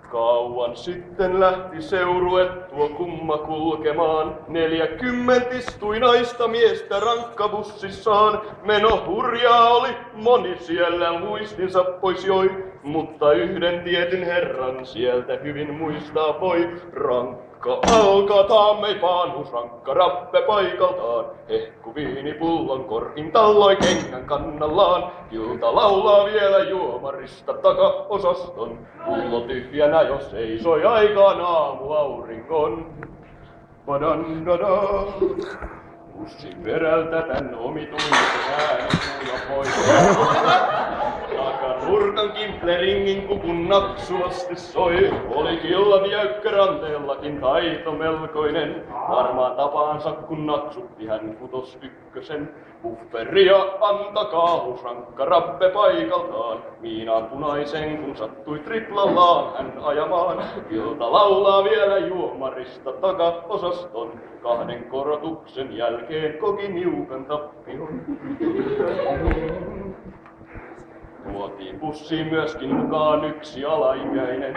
Kauan sitten lähti seurue tuo kumma kulkemaan. 40 istui naista miestä rankkabussissaan. Meno hurjaa oli, moni siellä muistinsa pois joi. Mutta yhden tietyn herran sieltä hyvin muistaa voi. Rankka alkataan mei vanhus, rankka rappe paikaltaan. Hehku viinipullon korkin talloi kengän kannallaan. Ilta laulaa vielä juomarista takaosaston. Pullo tyhjänä jo seisoi aikaan aamuauringon. Padandada. Bussin perältä tän omituisen äänen kuulla pois. Takanurkan kimpleringin kukun naksuasti soi. Oli killan jäykkä ranteellakin taito melkoinen. Varmaan tapaansa kun naksutti hän putos ykkösen. Bufferia antakaa husrankka rappe paikaltaan. Miinaan punaisen kun sattui triplallaan hän ajamaan. Ilta laulaa vielä juomarista takaosaston. 2 korotuksen jälkeen koki niukan tappion. Tuotiin bussiin myöskin mukaan yksi alaikäinen.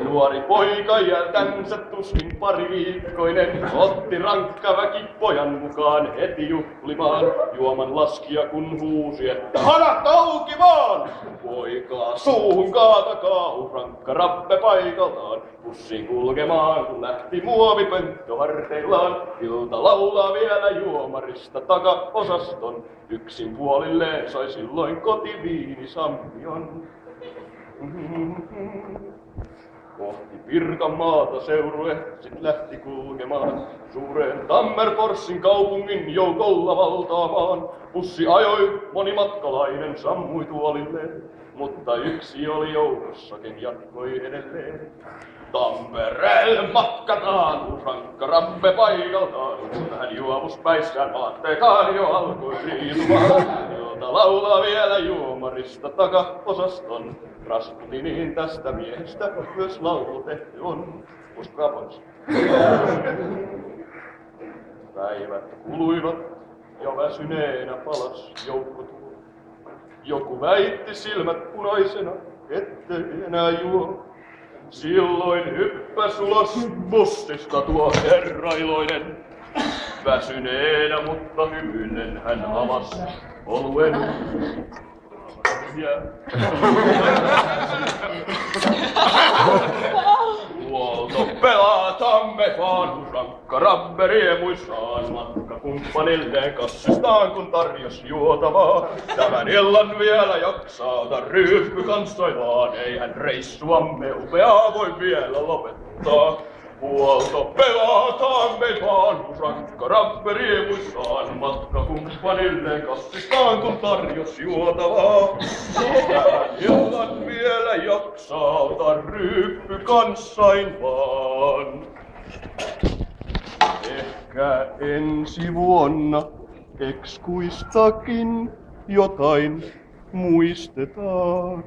Nuori poika iältänsä tuskin pariviikkoinen. Otti rankka väki pojan mukaan heti juhlimaan. Juoman laskija kun huusi, että hanat auki vaan! Poikaa suuhun kaatakaa, rankka rappe paikaltaan. Bussiin kulkemaan kun lähti muovipönttö harteillaan. Ilta laulaa vielä juomarista takaosaston. Yksin puolilleen sai silloin kotiviinisampion. Kohti Pirkanmaata seurue sit lähti kulkemaan. Suuren Tammerforsin kaupungin joukolla valtaamaan. Bussi ajoi, moni matkalainen sammui tuolilleen. Mutta yksi oli joukossakin jatkoi edelleen. Tampereelle matkataan, rankka rappe paikaltaan. Hän juomuspäissään vaatteekaan jo alkoi riisumaan. Ilta laulaa vielä juomarista takaosaston. Rasputiniin tästä miehestä myös laulu tehty on. Uskokaa pois. Päivät kuluivat ja väsyneenä palas joukko tuo. Joku väitti silmät punaisena, ettei enää juo. Silloin hyppäs ulos bussista tuo herra iloinen. Väsyneenä, mutta hymyinen hän avasi oluen. Huolto pelatamme vaan, rankka rabbe riemuissaan. Matkakumppanilleen kassistaan kun tarjos juotavaa. Tämän illan vielä jaksaa, ota ryyppy kanssoillaan. Eihän reissuamme upeaa voi vielä lopettaa. Huolto pelataan me vaan, rankka rabbe riemuissaan. Matkakumppanilleen kassistaan kun tarjos juotavaa. Tämän illan vielä jaksaa, ota ryyppy kanssain vaan. Ehkä ensi vuonna ekskuistakin jotain muistetaan.